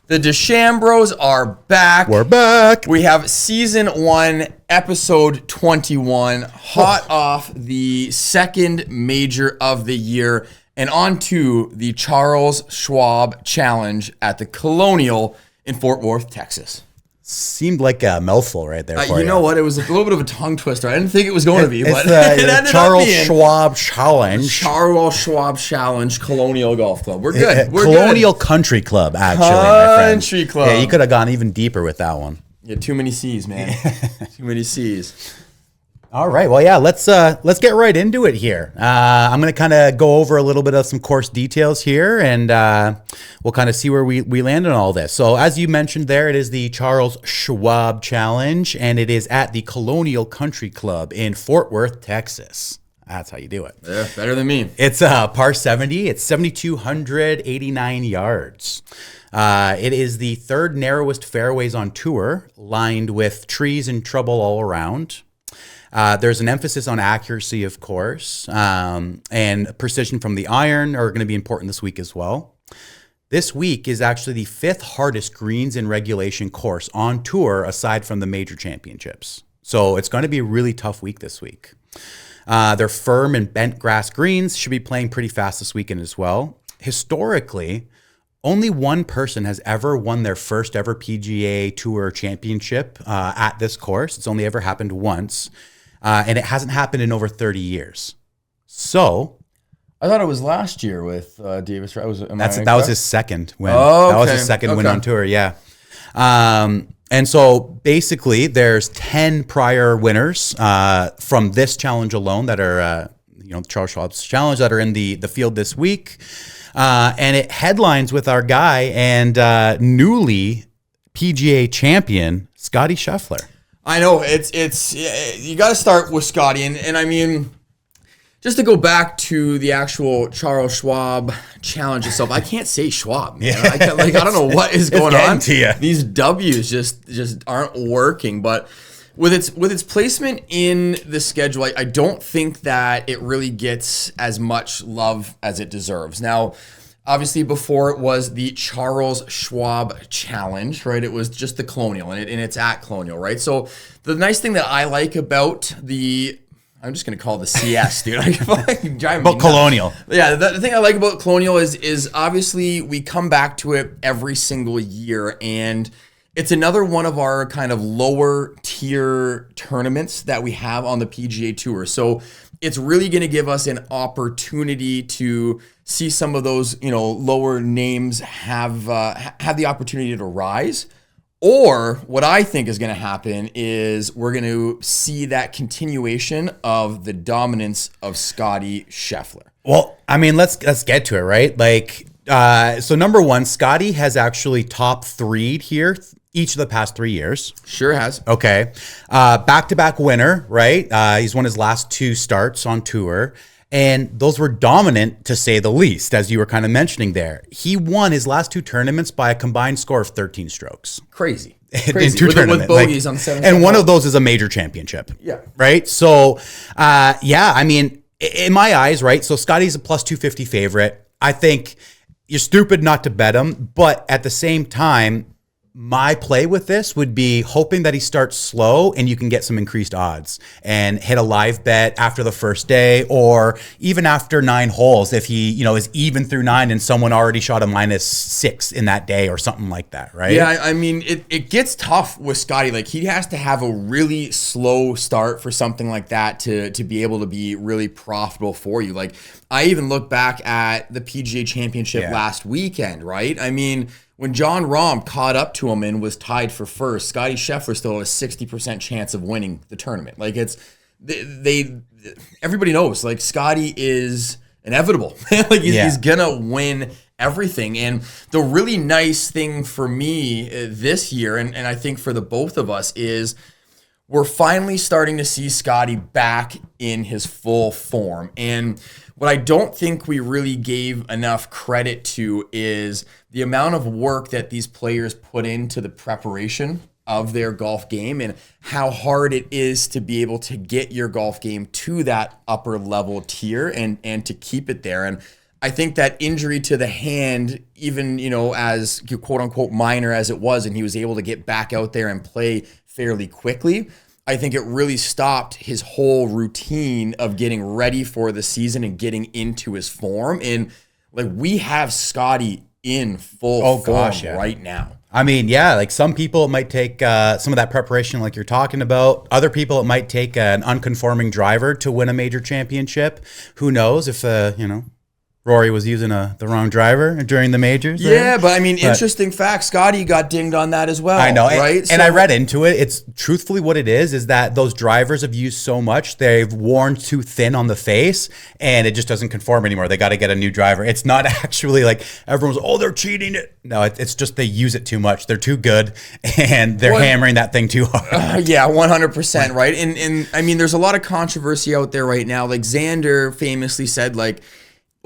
The Dechambros are back. We're back. We have season 1, episode 21, hot off the second major of the year, and on to the Charles Schwab Challenge at the Colonial in Fort Worth, Texas. Seemed like a mouthful right there for you. You know what? It was a little bit of a tongue twister. I didn't think it was going to be, but it ended Charles Schwab Challenge. Charles Schwab Challenge, Colonial Golf Club. We're good. We're Colonial Country Club, actually, my friend. Country Club. Yeah, you could have gone even deeper with that one. Yeah, too many C's, man. Too many C's. All right. Well, yeah, let's get right into it here. I'm going to kind of go over a little bit of some course details here, and we'll kind of see where we land on all this. So as you mentioned there, it is the Charles Schwab Challenge, and it is at the Colonial Country Club in Fort Worth, Texas. That's how you do it. Yeah, better than me. It's par 70. It's 7,289 yards. It is the third narrowest fairways on tour, lined with trees and trouble all around. There's an emphasis on accuracy, of course, and precision from the iron are going to be important this week as well. This week is actually the 5th hardest greens in regulation course on tour, aside from the major championships. So it's going to be a really tough week this week. They're firm and bent grass greens, should be playing pretty fast this weekend as well. Historically, only one person has ever won their first ever PGA Tour championship at this course. It's only ever happened once. And it hasn't happened in over 30 years. So, I thought it was last year with Davis. That was his second win. Oh, okay. That was his second win on tour, yeah. And so basically, there's 10 prior winners from this challenge alone that are, Charles Schwab's challenge that are in the field this week. And it headlines with our guy and newly PGA champion, Scottie Scheffler. I know it's you got to start with Scottie, and I mean, just to go back to the actual Charles Schwab Challenge itself, I can't say Schwab, man. Yeah, I don't know what is going on. These W's just aren't working. But with its placement in the schedule, I don't think that it really gets as much love as it deserves. Now, obviously, before it was the Charles Schwab Challenge, right? It was just the Colonial, and it's at Colonial, right? So the nice thing that I like about I'm just going to call it the CS, dude. About Colonial. Yeah, the thing I like about Colonial is obviously we come back to it every single year, and it's another one of our kind of lower tier tournaments that we have on the PGA Tour. So it's really going to give us an opportunity to see some of those, lower names have the opportunity to rise. Or what I think is going to happen is we're going to see that continuation of the dominance of Scottie Scheffler. Well, I mean, let's get to it, right? Like, so number one, Scottie has actually top 3'd here each of the past 3 years. Sure has. Okay. Back-to-back winner, right? He's won his last 2 starts on tour. And those were dominant, to say the least, as you were kind of mentioning there. He won his last 2 tournaments by a combined score of 13 strokes. Crazy. In 2 tournaments. With bogeys on 7. And one of those is a major championship. Yeah. Right? So, I mean, in my eyes, right? So Scottie's a plus 250 favorite. I think you're stupid not to bet him. But at the same time, my play with this would be hoping that he starts slow and you can get some increased odds and hit a live bet after the first day or even after 9 holes if he, is even through 9 and someone already shot a -6 in that day or something like that, right? Yeah, I mean, it gets tough with Scottie. Like, he has to have a really slow start for something like that to be able to be really profitable for you. Like, I even look back at the PGA Championship last weekend, right? I mean, when John Rahm caught up to him and was tied for first, Scottie Scheffler still had a 60% chance of winning the tournament. Like, everybody knows, like, Scottie is inevitable. Like, he's gonna win everything. And the really nice thing for me this year, and I think for the both of us, is we're finally starting to see Scottie back in his full form. And what I don't think we really gave enough credit to is the amount of work that these players put into the preparation of their golf game and how hard it is to be able to get your golf game to that upper level tier and to keep it there. And I think that injury to the hand, even, as quote unquote minor as it was, and he was able to get back out there and play fairly quickly, I think it really stopped his whole routine of getting ready for the season and getting into his form. And like, we have Scotty in full form right now. I mean, yeah, like some people, it might take some of that preparation like you're talking about. Other people, it might take an unconforming driver to win a major championship. Who knows if, Rory was using the wrong driver during the majors. Yeah, but I mean, interesting fact. Scotty got dinged on that as well. I know, right? And I read into it. It's truthfully what it is that those drivers have used so much, they've worn too thin on the face, and it just doesn't conform anymore. They got to get a new driver. It's not actually like everyone's, they're cheating it. No, it's just they use it too much. They're too good, and they're hammering that thing too hard. Yeah, 100%, right? And I mean, there's a lot of controversy out there right now. Like Xander famously said, like,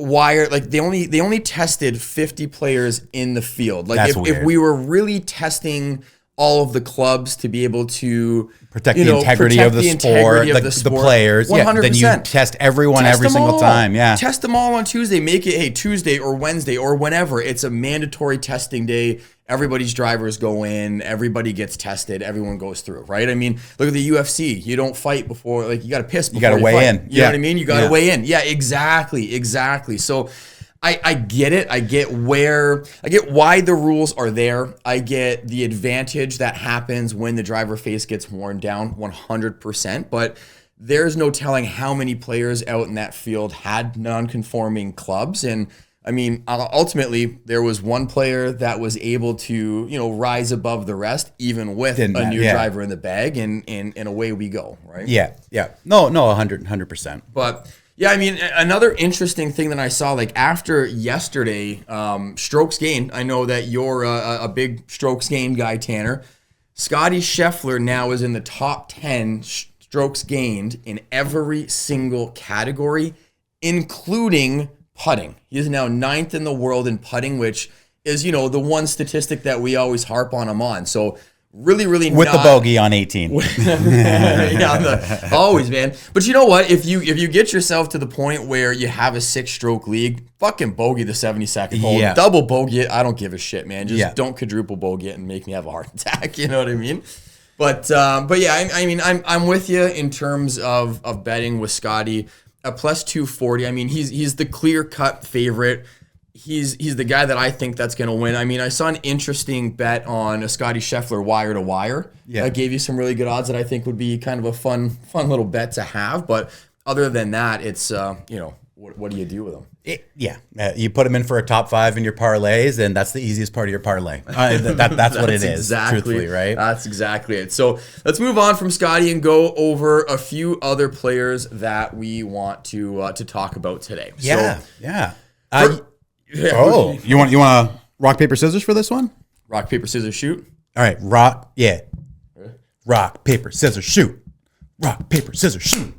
they only tested 50 players in the field. Like if we were really testing all of the clubs to be able to protect the integrity of the sport, the players, 100%. Then you test everyone every single time. Yeah, test them all on Tuesday. Make it Tuesday or Wednesday or whenever. It's a mandatory testing day. Everybody's drivers go in. Everybody gets tested. Everyone goes through. Right? I mean, look at the UFC. You don't fight before. Like, you got to piss. You got to weigh in. You know what I mean? You got to weigh in. Yeah, exactly. So I get it. I get why the rules are there. I get the advantage that happens when the driver face gets worn down 100%. But there's no telling how many players out in that field had non-conforming clubs. And I mean, ultimately, there was one player that was able to, rise above the rest, even with a new driver in the bag, and away we go, right? Yeah. No, 100%. But yeah, I mean, another interesting thing that I saw, like after yesterday, strokes gained. I know that you're a big strokes gained guy, Tanner. Scotty Scheffler now is in the top 10 strokes gained in every single category, including putting. He is now 9th in the world in putting, which is, the one statistic that we always harp on him on. So really with the bogey on 18. Always, man. But you know what? If you get yourself to the point where you have a 6-stroke league, fucking bogey the 72nd hole. Yeah. Double bogey it. I don't give a shit, man. Just don't quadruple bogey it and make me have a heart attack. You know what I mean? But yeah, I mean, I'm with you in terms of betting with Scotty. A plus 240. I mean, he's the clear-cut favorite. He's the guy that I think that's going to win. I mean, I saw an interesting bet on a Scotty Scheffler wire to wire. Yeah. That gave you some really good odds that I think would be kind of a fun little bet to have. But other than that, it's what do you do with them? You put them in for a top 5 in your parlays, and that's the easiest part of your parlay. That's what it is, truthfully, right? That's exactly it. So let's move on from Scotty and go over a few other players that we want to talk about today. Yeah. You want to rock, paper, scissors for this one? Rock, paper, scissors, shoot. All right, rock, paper, scissors, shoot. Rock, paper, scissors, shoot.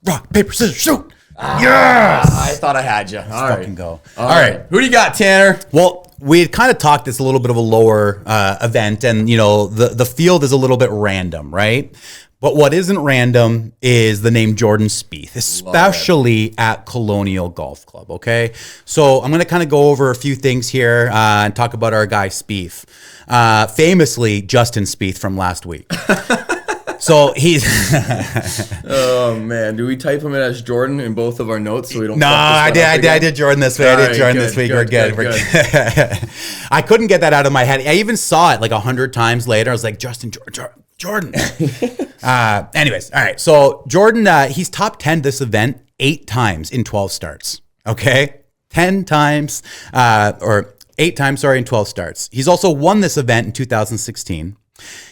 Rock, paper, scissors, shoot. Yes! I thought I had you. All right. Go. All right. Who do you got, Tanner? Well, we had kind of talked this a little bit of a lower event, and the field is a little bit random, right? But what isn't random is the name Jordan Spieth, especially at Colonial Golf Club, okay? So I'm going to kind of go over a few things here and talk about our guy Spieth. Famously, Justin Spieth from last week. So he's... Oh, man. Do we type him in as Jordan in both of our notes so we don't... No, I did Jordan this week. We're good. I couldn't get that out of my head. I even saw it like 100 times later. I was like, Justin, Jordan. Anyways, all right. So Jordan, he's top 10 this event 8 times in 12 starts. Okay? 10 times, or 8 times, sorry, in 12 starts. He's also won this event in 2016.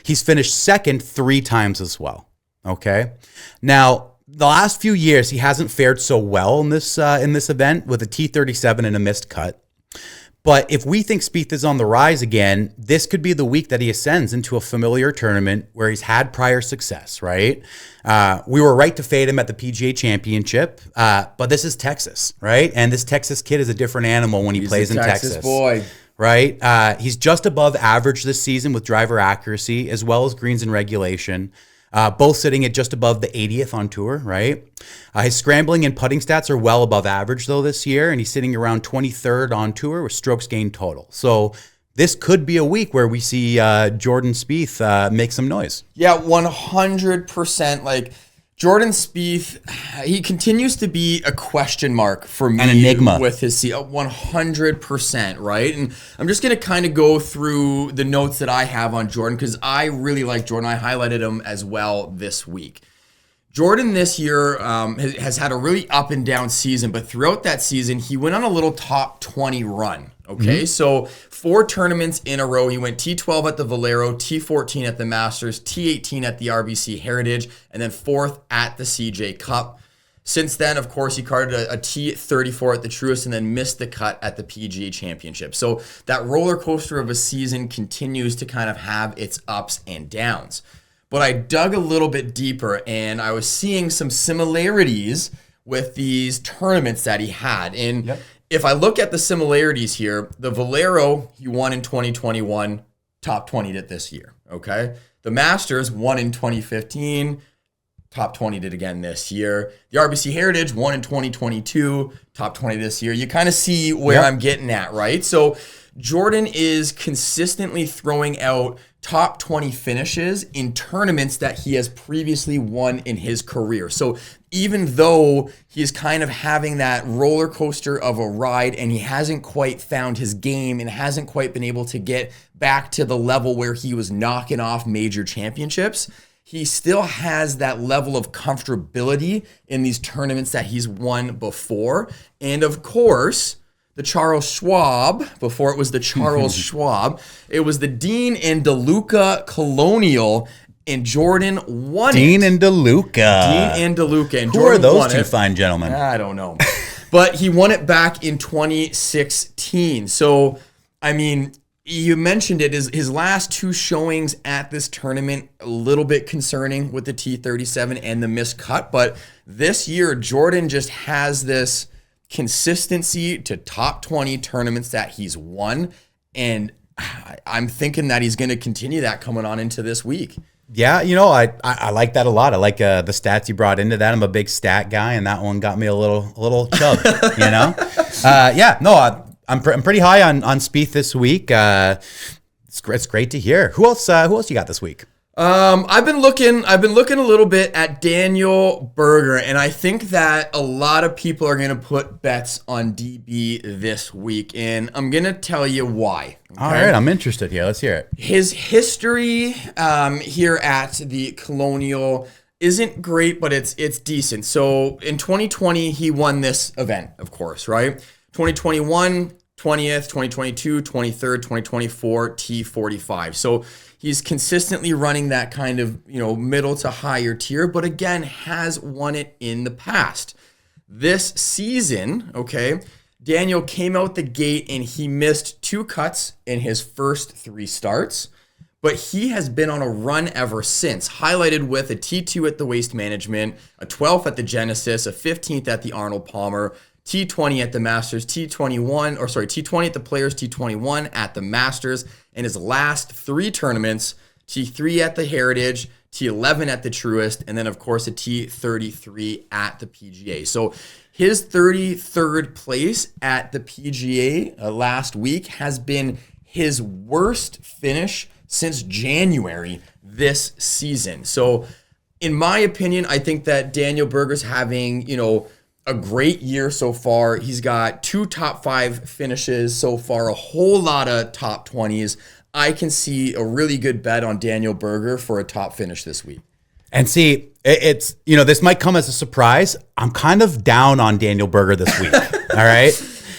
He's finished second 3 times as well. Okay? Now, the last few years, he hasn't fared so well in this event with a T37 and a missed cut. But if we think Spieth is on the rise again, this could be the week that he ascends into a familiar tournament where he's had prior success, right? We were right to fade him at the PGA Championship, but this is Texas, right? And this Texas kid is a different animal when he plays in Texas. Boy. Right? He's just above average this season with driver accuracy as well as greens in regulation. both sitting at just above the 80th on tour, right? His scrambling and putting stats are well above average, though, this year, and he's sitting around 23rd on tour with strokes gained total. So this could be a week where we see Jordan Spieth make some noise. Yeah, 100%. Like, Jordan Spieth, he continues to be a question mark for me. An enigma. With his 100%, right? And I'm just going to kind of go through the notes that I have on Jordan because I really like Jordan. I highlighted him as well this week. Jordan this year has had a really up and down season, but throughout that season, he went on a little top 20 run. Okay, so 4 tournaments in a row. He went T12 at the Valero, T14 at the Masters, T18 at the RBC Heritage, and then 4th at the CJ Cup. Since then, of course, he carded a T34 at the Truist and then missed the cut at the PGA Championship. So that roller coaster of a season continues to kind of have its ups and downs. But I dug a little bit deeper and I was seeing some similarities with these tournaments that he had. And if I look at the similarities here, the Valero, he won in 2021, top 20 did this year, okay? The Masters won in 2015, top 20 did again this year. The RBC Heritage won in 2022, top 20 this year. You kind of see where I'm getting at, right? So Jordan is consistently throwing out top 20 finishes in tournaments that he has previously won in his career. So even though he's kind of having that roller coaster of a ride and he hasn't quite found his game and hasn't quite been able to get back to the level where he was knocking off major championships, he still has that level of comfortability in these tournaments that he's won before. And of course, the Charles Schwab, before it was the Charles Schwab, it was the Dean and DeLuca Colonial, and Jordan won Dean it. and DeLuca. Dean and DeLuca. And Who Jordan are those won two it. fine gentlemen? I don't know. But he won it back in 2016. So, I mean, you mentioned it, his last 2 showings at this tournament, a little bit concerning with the T37 and the missed cut. But this year, Jordan just has this consistency to top 20 tournaments that he's won. And I'm thinking that he's going to continue that coming on into this week. Yeah, you know, I like that a lot. I like the stats you brought into that. I'm a big stat guy, and that one got me a little chub, you know? I'm pretty high on Spieth this week. It's great to hear. Who else you got this week? I've been looking a little bit at Daniel Berger, and I think that a lot of people are going to put bets on DB this week, and I'm going to tell you why. Okay? All right, I'm interested here. Let's hear it. His history here at the Colonial isn't great, but it's decent. So in 2020, he won this event, of course, right? 2021, 20th, 2022, 23rd, 2024, T45. So he's consistently running that kind of, middle to higher tier, but again, has won it in the past. This season, okay, Daniel came out the gate and he missed 2 cuts in his first 3 starts, but he has been on a run ever since, highlighted with a T2 at the Waste Management, a 12th at the Genesis, a 15th at the Arnold Palmer, T20 at the Masters, T20 at the Players, T21 at the Masters, and his last 3 tournaments, T3 at the Heritage, T11 at the Truist, and then, of course, a T33 at the PGA. So his 33rd place at the PGA last week has been his worst finish since January this season. So in my opinion, I think that Daniel Berger's having, a great year so far. He's got 2 top 5 finishes so far, a whole lot of top 20s. I can see a really good bet on Daniel Berger for a top finish this week. And see, it's, this might come as a surprise. I'm kind of down on Daniel Berger this week. All right.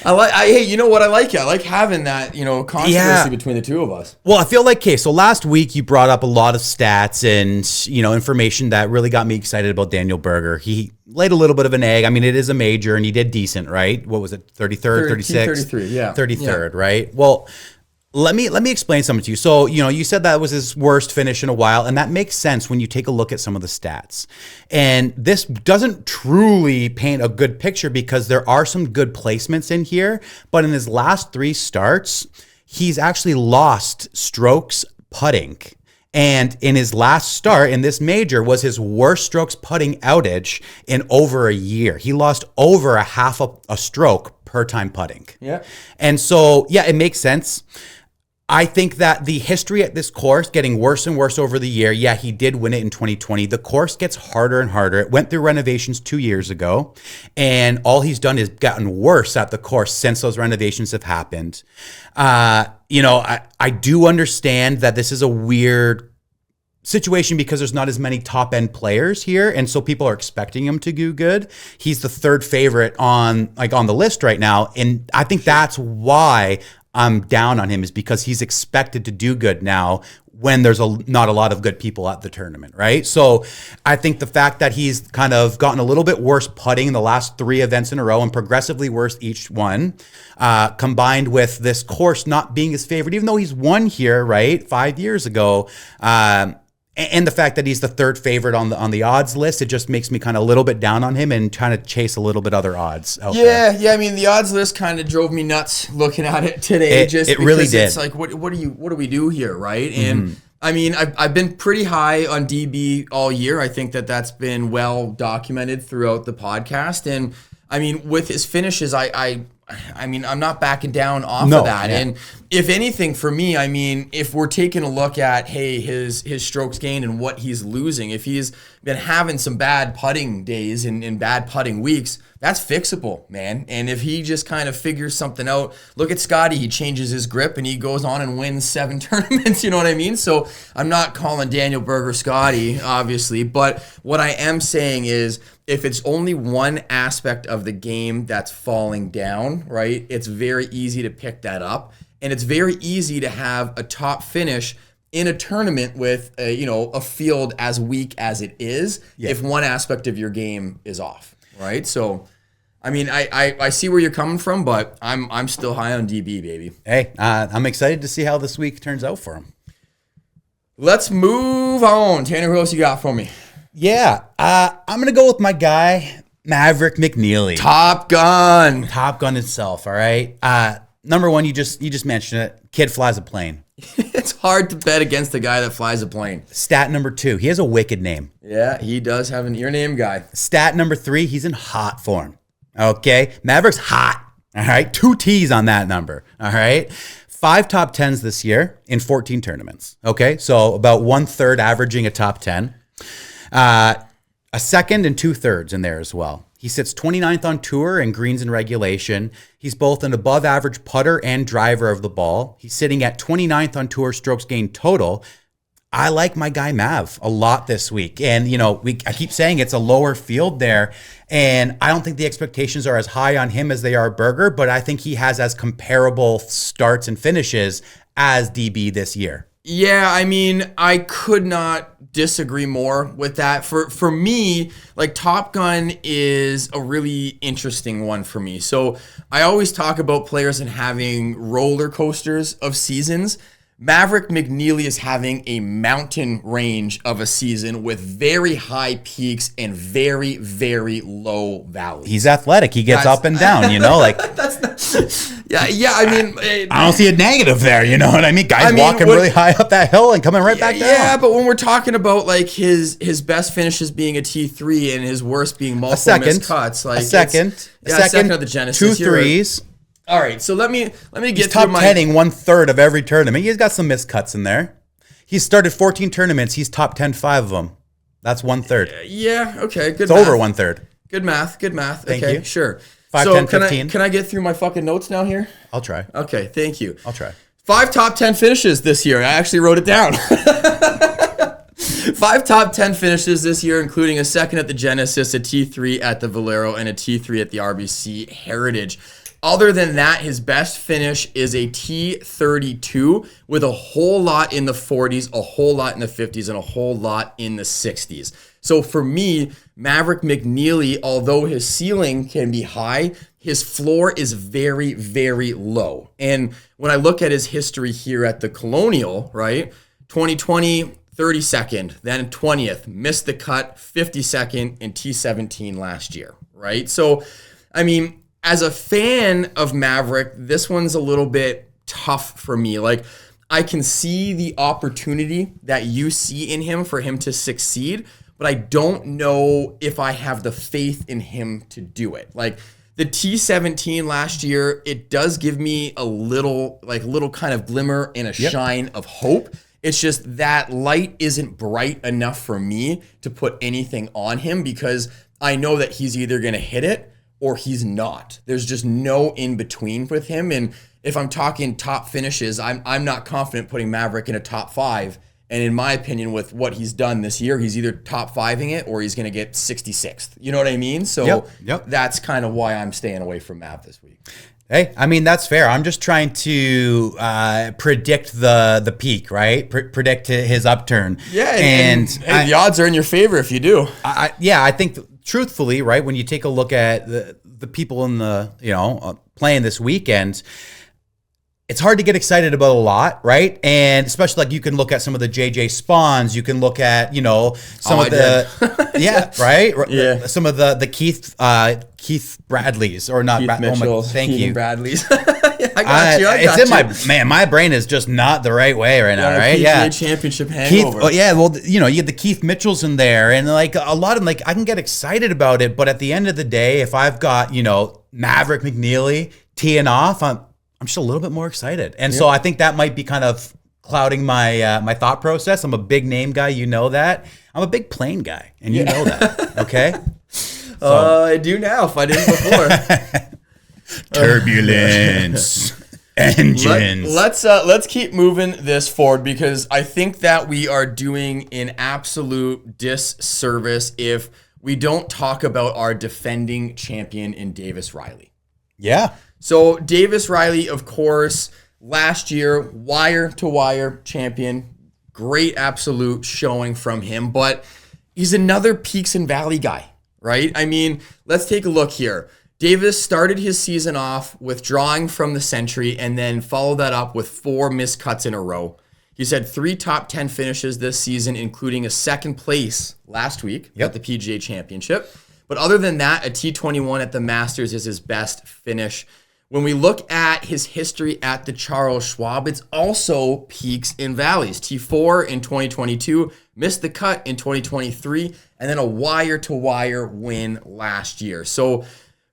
Hey, you know what? I like it. I like having that, controversy between the two of us. Well, I feel like, so last week you brought up a lot of stats and, information that really got me excited about Daniel Berger. He laid a little bit of an egg. I mean, it is a major and he did decent, right? What was it? 33rd, 36th? 33, yeah. 33rd, right? Well, let me explain something to you. So, you said that was his worst finish in a while, and that makes sense when you take a look at some of the stats. And this doesn't truly paint a good picture because there are some good placements in here, but in his last 3 starts, he's actually lost strokes putting And in his last start in this major was his worst strokes putting outage in over a year. He lost over a half a stroke per time putting. Yeah. And so, yeah, it makes sense. I think that the history at this course getting worse and worse over the year. Yeah, he did win it in 2020. The course gets harder and harder. It went through renovations 2 years ago, and all he's done is gotten worse at the course since those renovations have happened. I do understand that this is a weird situation because there's not as many top end players here, and so people are expecting him to do good. He's the third favorite on the list right now, and I think that's why I'm down on him, is because he's expected to do good now when there's not a lot of good people at the tournament, right? So I think the fact that he's kind of gotten a little bit worse putting in the last 3 events in a row and progressively worse each one, combined with this course not being his favorite, even though he's won here, right, 5 years ago, and the fact that he's the third favorite on the odds list, it just makes me kind of a little bit down on him and trying to chase a little bit other odds out there. Yeah. I mean, the odds list kind of drove me nuts looking at it today. It really did. It's like, what do we do here, right? And I mean, I've been pretty high on DB all year. I think that's been well documented throughout the podcast. And I mean, with his finishes, I mean, I'm not backing down off of that. Yeah. And if anything, for me, I mean, if we're taking a look at, his strokes gained and what he's losing, if he's been having some bad putting days and bad putting weeks, that's fixable, man. And if he just kind of figures something out, look at Scotty, he changes his grip and he goes on and wins 7 tournaments, you know what I mean? So I'm not calling Daniel Berger Scotty, obviously, but what I am saying is, if it's only one aspect of the game that's falling down, right, it's very easy to pick that up. And it's very easy to have a top finish in a tournament with a field as weak as it is, if one aspect of your game is off, right? So, I mean, I see where you're coming from, but I'm still high on DB, baby. Hey, I'm excited to see how this week turns out for him. Let's move on. Tanner, who else you got for me? Yeah, I'm going to go with my guy, Maverick McNeely. Top Gun. Top Gun itself, all right? Number one, you just mentioned it. Kid flies a plane. It's hard to bet against the guy that flies a plane. Stat number 2, he has a wicked name. Yeah, he does have an ear name guy. Stat number 3, he's in hot form. Okay? Maverick's hot. All right? 2 T's on that number. All right? 5 top 10s this year in 14 tournaments. Okay? So about 1/3 averaging a top 10. A second and 2/3 in there as well. He sits 29th on tour in greens and regulation. He's both an above average putter and driver of the ball. He's sitting at 29th on tour strokes gained total. I like my guy Mav a lot this week. And, I keep saying it's a lower field there. And I don't think the expectations are as high on him as they are Berger, but I think he has as comparable starts and finishes as DB this year. Yeah, I mean, I could not disagree more with that. For me, like, Top Gun is a really interesting one for me. So I always talk about players and having roller coasters of seasons. Maverick McNeely is having a mountain range of a season with very high peaks and very, very low valleys. He's athletic. He gets up and down, That's not, yeah. I mean, I don't see a negative there. You know what I mean? Guys walking really high up that hill and coming right back down. Yeah, but when we're talking about like his best finishes being a T3 and his worst being multiple missed cuts, like a second of the Genesis, 2 threes. All right, so let me get He's top 10ing 1/3 of every tournament. He's got some missed cuts in there. He's started 14 tournaments. He's top 10 5 of them. That's 1/3. Yeah. Okay. Good. It's math. over 1/3. Good math. Thank okay, you. Sure. 5, so 10, 15. Can I get through my fucking notes now here? I'll try. Okay. Thank you. I'll try. 5 top 10 finishes this year. I actually wrote it down. 5 top 10 finishes this year, including a second at the Genesis, a T3 at the Valero, and a T3 at the RBC Heritage. Other than that, his best finish is a T32 with a whole lot in the 40s, a whole lot in the 50s, and a whole lot in the 60s. So for me, Maverick McNeely, although his ceiling can be high, his floor is very, very low. And when I look at his history here at the Colonial, right, 2020, 32nd, then 20th, missed the cut, 52nd, and T17 last year, right? So, I mean, as a fan of Maverick, this one's a little bit tough for me. Like, I can see the opportunity that you see in him for him to succeed, but I don't know if I have the faith in him to do it. Like the T17 last year, it does give me a little kind of glimmer and a shine of hope. It's just that light isn't bright enough for me to put anything on him because I know that he's either going to hit it or he's not. There's just no in between with him. And if I'm talking top finishes, I'm not confident putting Maverick in a top 5. And in my opinion, with what he's done this year, he's either top 5ing it or he's going to get 66th. You know what I mean? So that's kind of why I'm staying away from Mav this week. Hey, I mean, that's fair. I'm just trying to predict the peak, right? Predict his upturn. Yeah, and the odds are in your favor if you do. I think truthfully, right, when you take a look at the people in the, playing this weekend, it's hard to get excited about a lot, right? And especially like you can look at some of the JJ Spawns, you can look at, some of the, right? Yeah. Some of the Keith Bradleys or not. Keith Mitchells, thank you. Bradleys. I got you. It's in my brain is just not the right way right now, right? PGA Championship hangover. You have the Keith Mitchells in there and like a lot of I can get excited about it, but at the end of the day, if I've got, Maverick McNeely teeing off, I'm just a little bit more excited. And so I think that might be kind of clouding my my thought process. I'm a big name guy, you know that. I'm a big plane guy, and you know that, okay? I do now if I didn't before. Turbulence. Engines. Let's keep moving this forward because I think that we are doing an absolute disservice if we don't talk about our defending champion in Davis Riley. Yeah. So Davis Riley, of course, last year, wire-to-wire champion. Great absolute showing from him, but he's another peaks and valley guy, right? I mean, let's take a look here. Davis started his season off withdrawing from the Century and then followed that up with 4 missed cuts in a row. He's had 3 top 10 finishes this season, including a second place last week at the PGA Championship. But other than that, a T21 at the Masters is his best finish. When we look at his history at the Charles Schwab, it's also peaks and valleys. T4 in 2022, missed the cut in 2023, and then a wire-to-wire win last year. So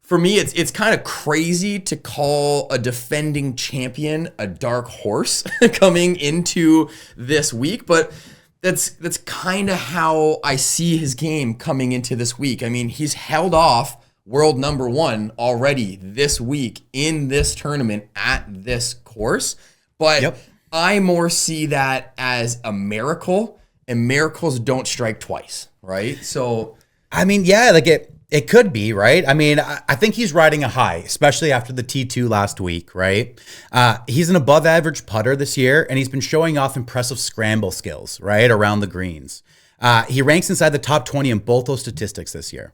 for me, it's kind of crazy to call a defending champion a dark horse coming into this week, but that's kind of how I see his game coming into this week. I mean, he's held off world number 1 already this week in this tournament at this course. But I more see that as a miracle, and miracles don't strike twice, right? So, I mean, it could be, right? I mean, I think he's riding a high, especially after the T2 last week, right? He's an above average putter this year, and he's been showing off impressive scramble skills, right, around the greens. He ranks inside the top 20 in both those statistics this year.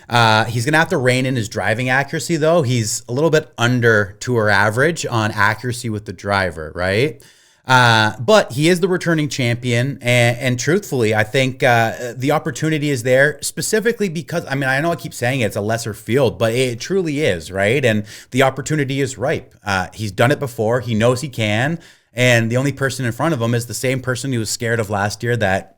He's going to have to rein in his driving accuracy, though. He's a little bit under tour average on accuracy with the driver, right? But he is the returning champion. And truthfully, I think the opportunity is there specifically because, I mean, I know I keep saying it's a lesser field, but it truly is, right? And the opportunity is ripe. He's done it before. He knows he can. And the only person in front of him is the same person he was scared of last year that.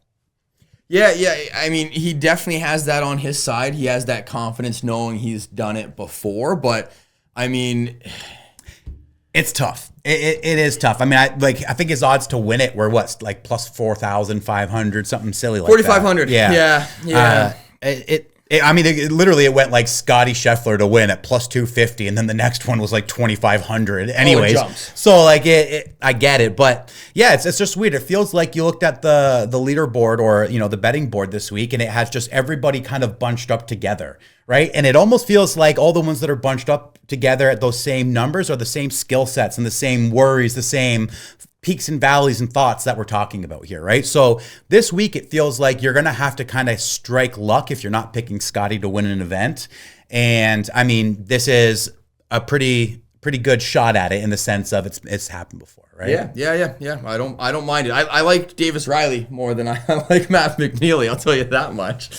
Yeah. I mean, he definitely has that on his side. He has that confidence knowing he's done it before. But, I mean, it's tough. It is tough. I mean, I think his odds to win it were like plus 4,500, something silly like 4,500. that. Yeah. It went like Scotty Scheffler to win at plus 250, and then the next one was like 2,500. Anyways, so like I get it, but yeah, it's just weird. It feels like you looked at the leaderboard or the betting board this week, and it has just everybody kind of bunched up together, right? And it almost feels like all the ones that are bunched up together at those same numbers are the same skill sets and the same worries, the same peaks and valleys and thoughts that we're talking about here, right? So this week, it feels like you're going to have to kind of strike luck if you're not picking Scotty to win an event. And I mean, this is a pretty good shot at it in the sense of it's happened before, right? Yeah. I don't mind it. I like Davis Riley more than I like Matt McNeely. I'll tell you that much.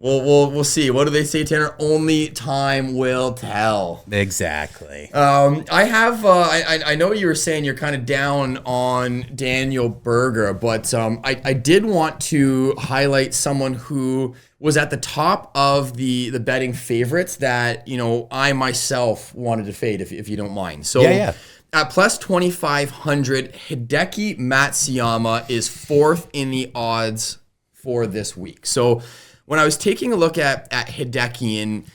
We'll see. What do they say, Tanner? Only time will tell. Exactly. I have. I know you were saying you're kind of down on Daniel Berger, but I did want to highlight someone who was at the top of the betting favorites that I myself wanted to fade, if you don't mind. So yeah. At plus 2,500, Hideki Matsuyama is fourth in the odds for this week. So when I was taking a look at Hideki, and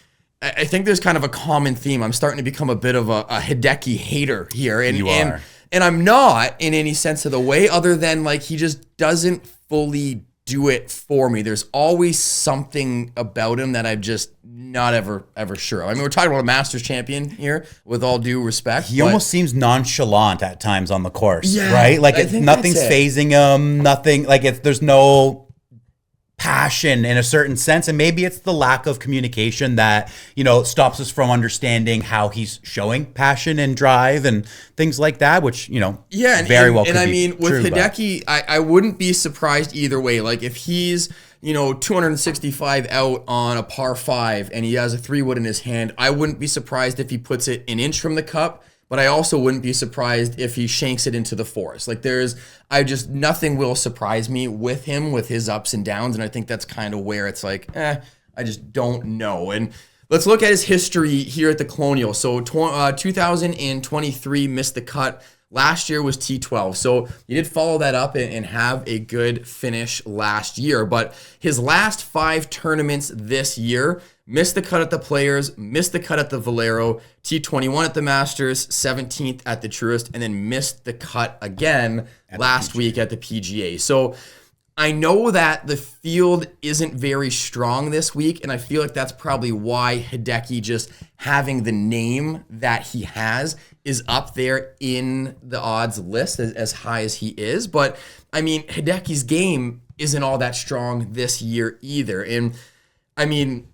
I think there's kind of a common theme. I'm starting to become a bit of a Hideki hater here. And you are. And I'm not in any sense of the way, other than like he just doesn't fully do it for me. There's always something about him that I'm just not ever sure of. I mean, we're talking about a Masters champion here, with all due respect. He almost seems nonchalant at times on the course, Yeah, right? Like I think nothing's that's it. phasing him, nothing, like there's no passion in a certain sense, and maybe it's the lack of communication that stops us from understanding how he's showing passion and drive and things like that, which very well could and I be mean, with true, Hideki, I wouldn't be surprised either way. Like if he's 265 out on a par 5 and he has a 3-wood in his hand, I wouldn't be surprised if he puts it an inch from the cup. But I also wouldn't be surprised if he shanks it into the forest. Like nothing will surprise me with him, with his ups and downs. And I think that's kind of where it's like, I just don't know. And let's look at his history here at the Colonial. So 2023 missed the cut. Last year was T12. So he did follow that up and have a good finish last year. But his last 5 tournaments this year, missed the cut at the Players, missed the cut at the Valero, T21 at the Masters, 17th at the Truist, and then missed the cut again last week at the PGA. So I know that the field isn't very strong this week, and I feel like that's probably why Hideki, just having the name that he has, is up there in the odds list as high as he is. But I mean, Hideki's game isn't all that strong this year either. And I mean,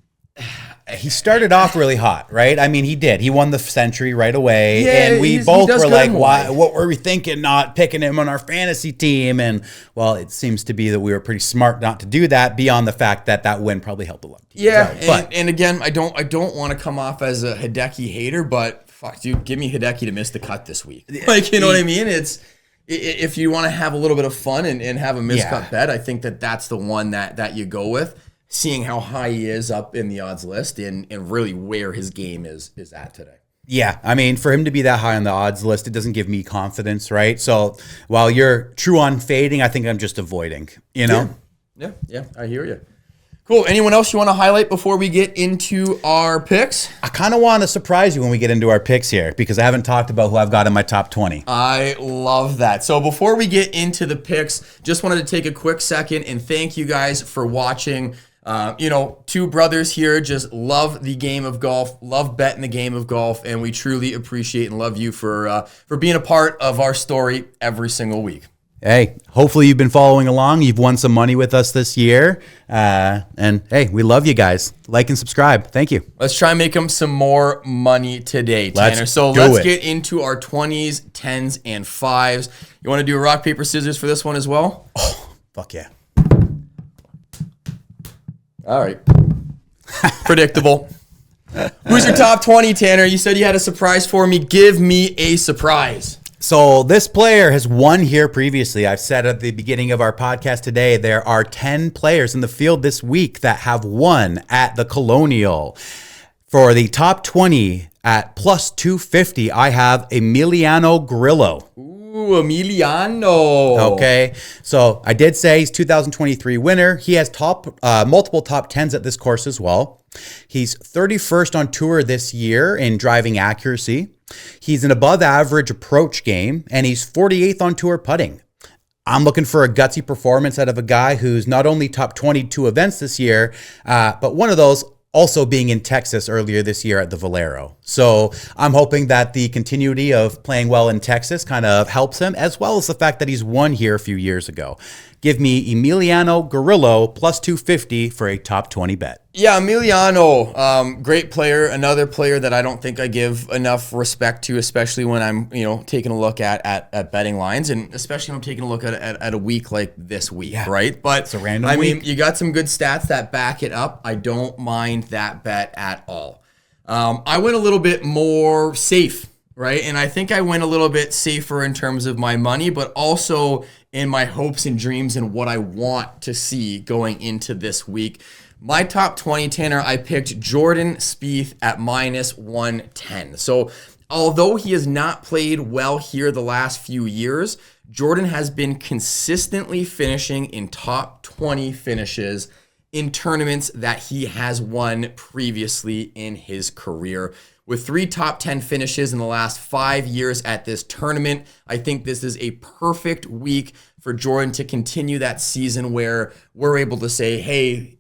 he started off really hot, right? I mean, he did. He won the Century right away, Yeah, and we he both does were good like, in "Why? Hawaii." What were we thinking? Not picking him on our fantasy team?" And well, it seems to be that we were pretty smart not to do that. Beyond the fact that win probably helped a lot. Yeah, but and again, I don't want to come off as a Hideki hater, but fuck, dude, give me Hideki to miss the cut this week. Like, you know what I mean? It's if you want to have a little bit of fun and have a miscut bet, I think that's the one that you go with. Seeing how high he is up in the odds list and really where his game is at today. Yeah, I mean, for him to be that high on the odds list, it doesn't give me confidence, right? So while you're true on fading, I think I'm just avoiding, Yeah, I hear you. Cool. Anyone else you want to highlight before we get into our picks? I kind of want to surprise you when we get into our picks here, because I haven't talked about who I've got in my top 20. I love that. So before we get into the picks, just wanted to take a quick second and thank you guys for watching. Two brothers here just love the game of golf, love betting the game of golf, and we truly appreciate and love you for being a part of our story every single week. Hey, hopefully you've been following along. You've won some money with us this year. And hey, we love you guys. Like and subscribe. Thank you. Let's try and make them some more money today, Tanner. Let's get into our 20s, 10s, and 5s. You want to do a rock, paper, scissors for this one as well? Oh, fuck yeah. All right. Predictable. Who's your top 20, Tanner? You said you had a surprise for me. Give me a surprise. So this player has won here previously. I've said at the beginning of our podcast today, there are 10 players in the field this week that have won at the Colonial. For the top 20 at plus 250, I have Emiliano Grillo. Ooh, Emiliano. Okay, so I did say he's 2023 winner. He has multiple top 10s at this course as well. He's 31st on tour this year in driving accuracy. He's an above average approach game, and he's 48th on tour putting. I'm looking for a gutsy performance out of a guy who's not only top 22 events this year, but one of those also being in Texas earlier this year at the Valero. So I'm hoping that the continuity of playing well in Texas kind of helps him, as well as the fact that he's won here a few years ago. Give me Emiliano Grillo plus 250 for a top 20 bet. Yeah, Emiliano, great player. Another player that I don't think I give enough respect to, especially when I'm, taking a look at betting lines, and especially when I'm taking a look at a week like this week, right? But it's a random week. you got some good stats that back it up. I don't mind that bet at all. I went a little bit more safe, right? And I think I went a little bit safer in terms of my money, but also in my hopes and dreams and what I want to see going into this week. My top 20, Tanner, I picked Jordan Spieth at -110. So although he has not played well here the last few years, Jordan has been consistently finishing in top 20 finishes in tournaments that he has won previously in his career. With 3 top 10 finishes in the last 5 years at this tournament, I think this is a perfect week for Jordan to continue that season where we're able to say, hey,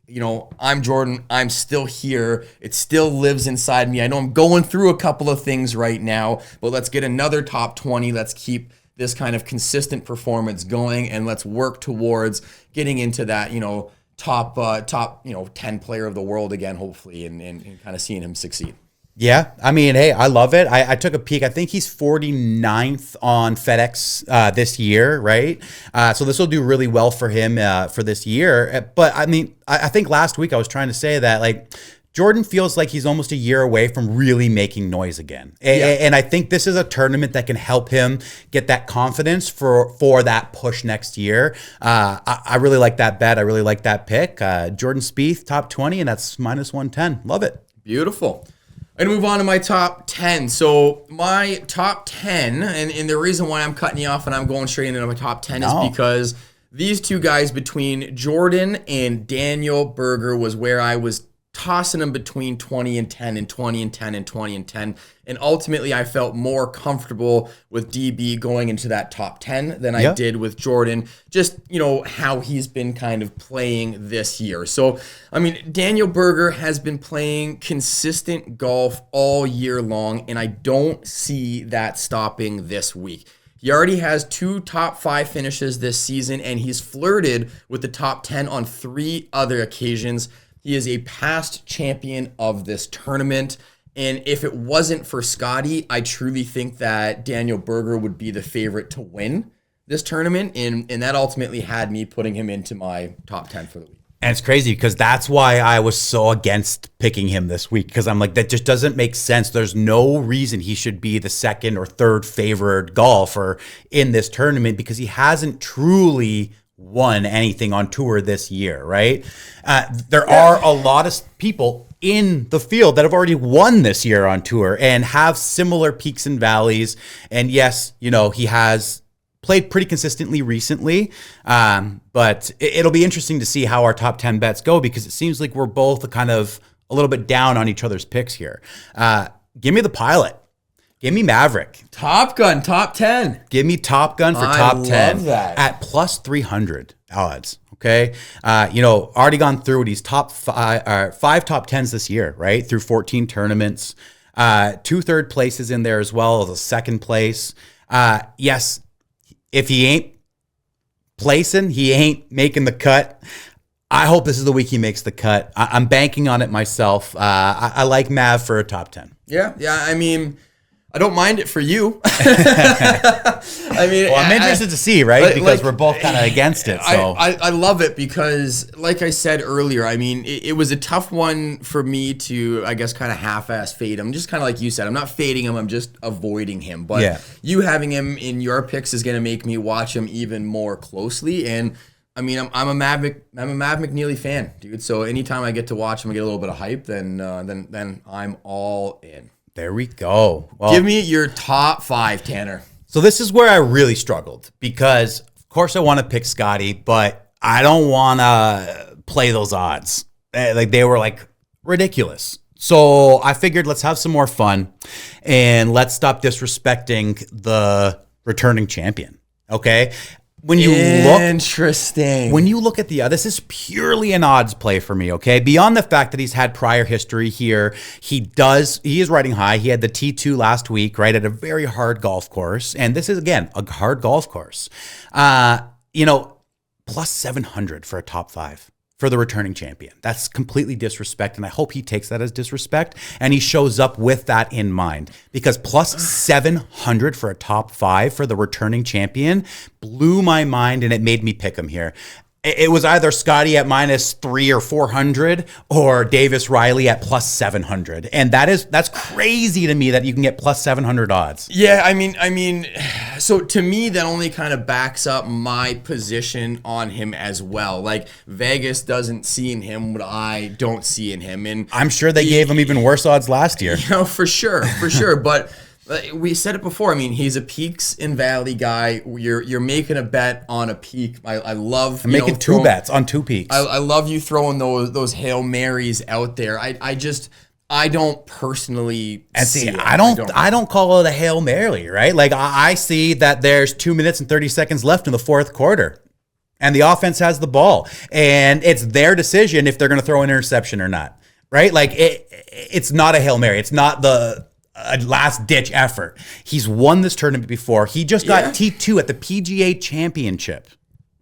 I'm Jordan, I'm still here. It still lives inside me. I know I'm going through a couple of things right now, but let's get another top 20. Let's keep this kind of consistent performance going, and let's work towards getting into that, top 10 player of the world again, hopefully, and kind of seeing him succeed. Yeah, I mean, hey, I love it. I took a peek. I think he's 49th on FedEx this year, right? So this will do really well for him for this year. But I mean, I think last week I was trying to say that Jordan feels like he's almost a year away from really making noise again. And I think this is a tournament that can help him get that confidence for that push next year. I really like that bet. I really like that pick. Jordan Spieth, top 20, and that's -110. Love it. Beautiful. I'm going to move on to my top 10. So my top 10, and the reason why I'm cutting you off and I'm going straight into my top 10 is because these two guys between Jordan and Daniel Berger was where I was tossing them between 20 and 10 and 20 and 10 and 20 and 10. And ultimately, I felt more comfortable with DB going into that top 10 than I did with Jordan, just, how he's been kind of playing this year. So, I mean, Daniel Berger has been playing consistent golf all year long, and I don't see that stopping this week. He already has 2 top 5 finishes this season, and he's flirted with the top 10 on 3 other occasions. He is a past champion of this tournament. And if it wasn't for Scotty, I truly think that Daniel Berger would be the favorite to win this tournament. And that ultimately had me putting him into my top 10 for the week. And it's crazy because that's why I was so against picking him this week, because I'm like, that just doesn't make sense. There's no reason he should be the second or third favored golfer in this tournament because he hasn't truly won anything on tour this year, right? There are a lot of people in the field that have already won this year on tour and have similar peaks and valleys. And yes, he has played pretty consistently recently, but it'll be interesting to see how our top 10 bets go because it seems like we're both kind of a little bit down on each other's picks here. Give me the Pilot. Give me Maverick. Top Gun, top 10. Give me Top Gun for top 10 love that. at +300 odds. Okay. Already gone through it. He's top 5 top 10s this year, right? Through 14 tournaments, 2 third places in there as well as a second place. Yes. If he ain't placing, he ain't making the cut. I hope this is the week he makes the cut. I'm banking on it myself. I like Mav for a top 10. Yeah. I mean, I don't mind it for you. I mean, well, I'm interested to see, right? Because we're both kind of against it. So I love it because, like I said earlier, I mean, it was a tough one for me to, I guess, kind of half-ass fade him. Just kind of like you said, I'm not fading him. I'm just avoiding him. But you having him in your picks is going to make me watch him even more closely. And I mean, I'm a Mav McNeely fan, dude. So anytime I get to watch him and get a little bit of hype, then I'm all in. There we go. Well, give me your top 5, Tanner. So this is where I really struggled because, of course, I want to pick Scotty, but I don't want to play those odds. They were ridiculous. So I figured let's have some more fun and let's stop disrespecting the returning champion. Okay. When you look at this is purely an odds play for me, okay? Beyond the fact that he's had prior history here, he is riding high. He had the T2 last week, right, at a very hard golf course. And this is, again, a hard golf course. +700 for a top 5 for the returning champion. That's completely disrespect, and I hope he takes that as disrespect, and he shows up with that in mind, because plus 700 for a top 5 for the returning champion blew my mind, and it made me pick him here. It was either Scotty at minus 300 or 400 or Davis Riley at plus 700. And that's crazy to me that you can get plus 700 odds. Yeah, I mean, so to me, that only kind of backs up my position on him as well. Like, Vegas doesn't see in him what I don't see in him. And I'm sure they gave him even worse odds last year. You know, for sure. But we said it before. I mean, he's a peaks and valley guy. You're making a bet on a peak. I love. I'm making two bets on 2 peaks. I love you throwing those Hail Marys out there. I don't personally see it. I don't call it a Hail Mary, right? Like, I see that there's 2 minutes and 30 seconds left in the 4th quarter, and the offense has the ball, and it's their decision if they're going to throw an interception or not, right? Like, it's not a Hail Mary. It's not a last-ditch effort. He's won this tournament before. He just got T2 at the PGA Championship,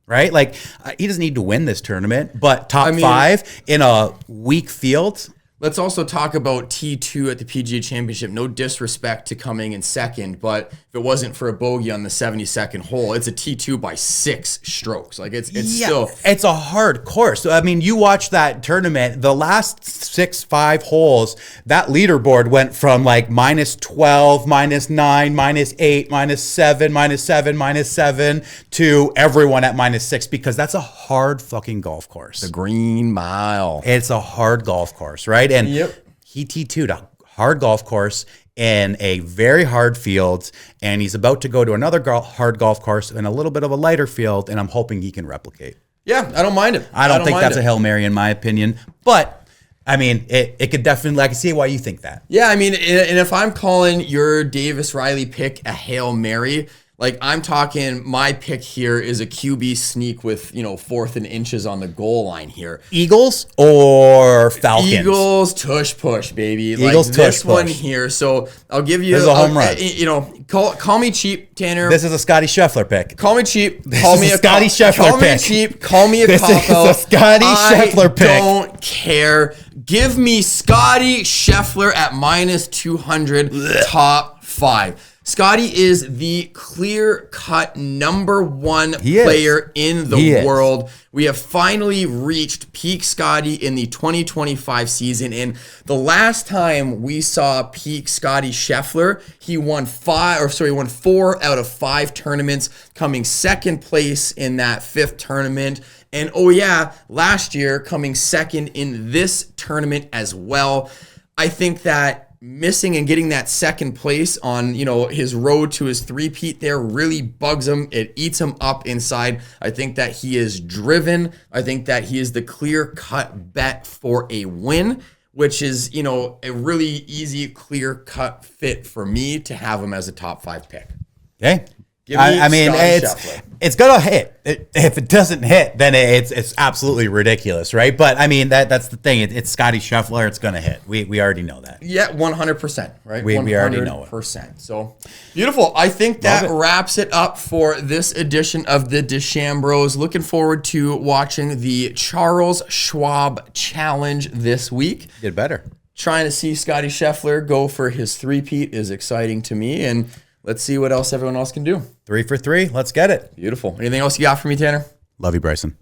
right? Like, he doesn't need to win this tournament, but top 5 in a weak field. Let's also talk about T2 at the PGA Championship. No disrespect to coming in second, but if it wasn't for a bogey on the 72nd hole, it's a T2 by 6 strokes. Like, it's still... It's a hard course. I mean, you watch that tournament, the last 5 holes, that leaderboard went from like minus 12, minus 9, minus 8, minus 7, minus 7, minus 7 to everyone at minus 6, because that's a hard fucking golf course. The Green Mile. It's a hard golf course, right? And he T2'd a hard golf course in a very hard field, and he's about to go to another hard golf course in a little bit of a lighter field, and I'm hoping he can replicate. Yeah, I don't mind it. I don't think that's a Hail Mary in my opinion, but I mean, it could definitely, I can see why you think that. Yeah, I mean, and if I'm calling your Davis Riley pick a Hail Mary, like, I'm talking, my pick here is a QB sneak with, 4th and inches on the goal line here. Eagles or Falcons? Eagles, tush push, baby. Eagles, like, tush this push. one here. So I'll give you this is a home run. Call me cheap, Tanner. This is a Scotty Scheffler pick. Call me cheap. Call me a Scotty Scheffler pick. Call me cheap. Call me a this cop out. This is a Scotty Scheffler pick. I don't care. Give me Scotty Scheffler at minus 200, top 5. Scotty is the clear-cut number 1 player in the world. We have finally reached peak Scotty in the 2025 season. And the last time we saw peak Scotty Scheffler, he won 4 out of 5 tournaments, coming 2nd place in that 5th tournament. And last year coming 2nd in this tournament as well. I think that missing and getting that 2nd place on, his road to his 3-peat there really bugs him. It eats him up inside. I think that he is driven. I think that he is the clear-cut bet for a win, which is, a really easy, clear-cut fit for me to have him as a top 5 pick. Okay. I mean, it's gonna hit. If it doesn't hit, then it's absolutely ridiculous, right? But I mean, that's the thing. It's Scotty Scheffler. It's gonna hit. We already know that. Yeah, 100%. Right. We already know it. So beautiful. I think that wraps it up for this edition of the Dechambros. Looking forward to watching the Charles Schwab Challenge this week. Did better. Trying to see Scotty Scheffler go for his 3-peat is exciting to me, and let's see what else everyone else can do. 3 for 3. Let's get it. Beautiful. Anything else you got for me, Tanner? Love you, Bryson.